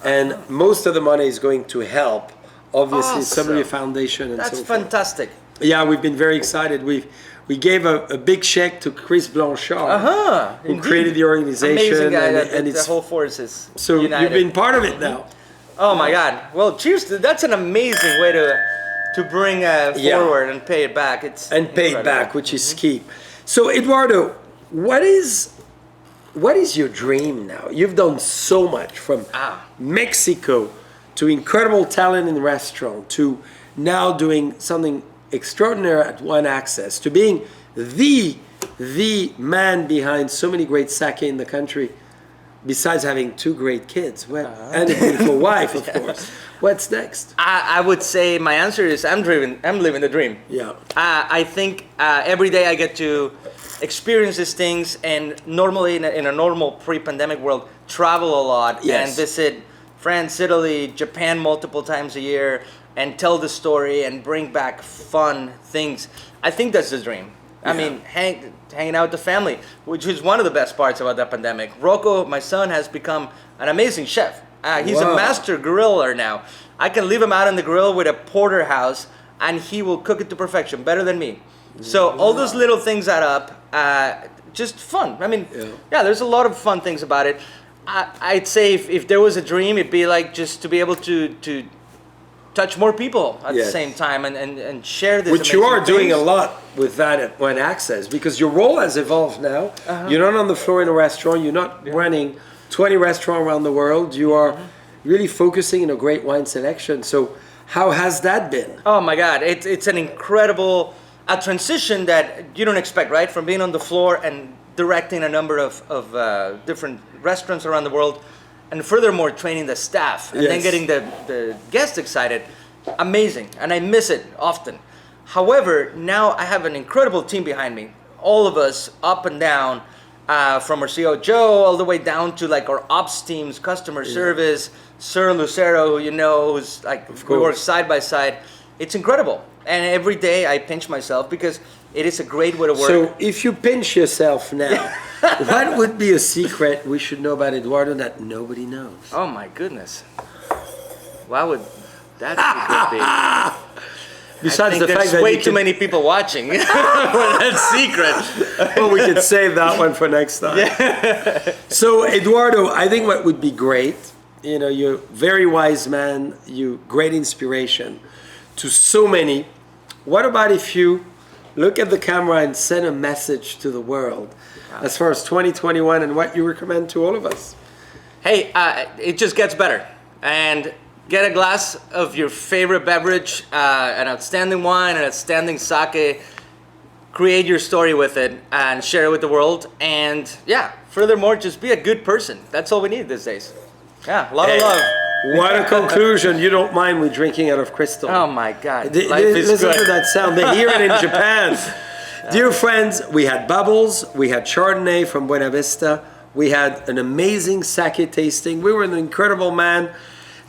Speaker 1: And most of the money is going to help, obviously, Sommelier Foundation and so forth.
Speaker 2: That's fantastic.
Speaker 1: Yeah, we've been very excited. We gave a big check to Chris Blanchard, who created the organization.
Speaker 2: Amazing guy,
Speaker 1: and
Speaker 2: the whole force is
Speaker 1: so
Speaker 2: united.
Speaker 1: You've been part of it now.
Speaker 2: Oh my God! Well, cheers! That's an amazing way to bring forward and pay it back. It's
Speaker 1: pay it back, which is key. So, Edwardo, what is your dream now? You've done so much, from Mexico to incredible talent in the restaurant, to now doing something extraordinary at One Access, to being the man behind so many great sake in the country, besides having 2 great kids and a beautiful wife, of course. What's next?
Speaker 2: I would say my answer is I'm living the dream.
Speaker 1: Yeah.
Speaker 2: I think every day I get to experience these things, and normally in a normal pre-pandemic world, travel a lot
Speaker 1: Yes.
Speaker 2: and visit France, Italy, Japan multiple times a year, and tell the story and bring back fun things. I think that's the dream. I mean, hanging out with the family, which is one of the best parts about the pandemic. Rocco, my son, has become an amazing chef. He's a
Speaker 1: Wow.
Speaker 2: master griller now. I can leave him out on the grill with a porterhouse, and he will cook it to perfection, better than me. So all those little things add up. Just fun. I mean, yeah, there's a lot of fun things about it. I'd say if there was a dream, it'd be like just to be able to touch more people at the same time and share this.
Speaker 1: Which you are
Speaker 2: amazing
Speaker 1: doing a
Speaker 2: things.
Speaker 1: lot with that at Wine Access, because your role has evolved now. You're not on the floor in a restaurant. You're not running 20 restaurants around the world. You are really focusing on a great wine selection. So how has that been?
Speaker 2: Oh my God, it's an incredible transition that you don't expect, right? From being on the floor and directing a number of different restaurants around the world, and furthermore training the staff and then getting the guests excited. Amazing, and I miss it often. However, now I have an incredible team behind me. All of us up and down, from our CEO Joe all the way down to like our ops teams, customer service, Sir Lucero, who you know, who's like we work side by side. It's incredible, and every day I pinch myself because it is a great way to work.
Speaker 1: So if you pinch yourself now, what would be a secret we should know about Edwardo that nobody knows?
Speaker 2: Oh my goodness, why would that secret be?
Speaker 1: Besides
Speaker 2: I
Speaker 1: the
Speaker 2: think
Speaker 1: fact
Speaker 2: there's
Speaker 1: that
Speaker 2: way
Speaker 1: you
Speaker 2: too
Speaker 1: can,
Speaker 2: many people watching for that secret.
Speaker 1: well, we could save that one for next time. So Eduardo, I think what would be great, you know, you're a very wise man, you great inspiration to so many. What about if you look at the camera and send a message to the world as far as 2021 and what you recommend to all of us?
Speaker 2: Hey, it just gets better. And get a glass of your favorite beverage, an outstanding wine, an outstanding sake. Create your story with it and share it with the world. And yeah, furthermore, just be a good person. That's all we need these days. Yeah, a lot of love.
Speaker 1: What a conclusion. You don't mind me drinking out of crystal.
Speaker 2: Oh my God, life is
Speaker 1: Listen
Speaker 2: good.
Speaker 1: to that sound. They hear it in Japan. Dear friends, we had bubbles, we had Chardonnay from Buena Vista, we had an amazing sake tasting. We were an incredible man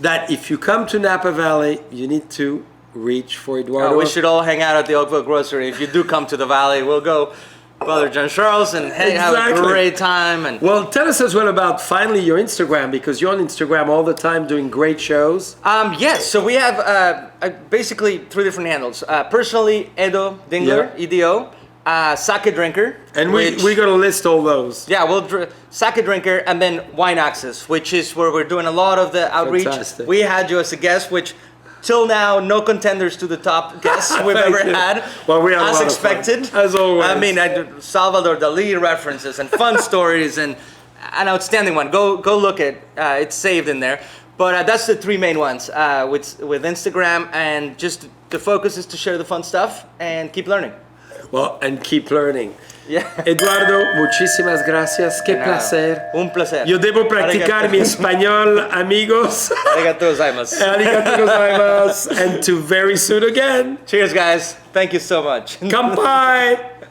Speaker 1: that if you come to Napa Valley, you need to reach for Eduardo.
Speaker 2: We should all hang out at the Oakville Grocery. If you do come to the Valley, we'll go Brother John Charles and have a great time. And
Speaker 1: well, tell us as well about finally your Instagram, because you're on Instagram all the time doing great shows.
Speaker 2: Yes, so we have basically 3 different handles. Personally, Edo Dingler, EDO, sake drinker.
Speaker 1: And we're going to list all those.
Speaker 2: Yeah, sake drinker, and then Wine Access, which is where we're doing a lot of the outreach.
Speaker 1: Fantastic.
Speaker 2: We had you as a guest, which till now, no contenders to the top guests we've ever had.
Speaker 1: Well, we have
Speaker 2: as
Speaker 1: a lot
Speaker 2: expected.
Speaker 1: of fun, as always.
Speaker 2: I mean, I do Salvador Dali references and fun stories and an outstanding one. Go look at it's saved in there. But that's the 3 main ones with Instagram, and just the focus is to share the fun stuff and keep learning.
Speaker 1: Well, and keep learning.
Speaker 2: Yeah.
Speaker 1: Eduardo, muchísimas gracias. Qué placer.
Speaker 2: Un placer.
Speaker 1: Yo debo practicar mi español, amigos.
Speaker 2: Arigatou gozaimasu.
Speaker 1: Arigatou gozaimasu. And to very soon again.
Speaker 2: Cheers, guys. Thank you so much.
Speaker 1: Kampai.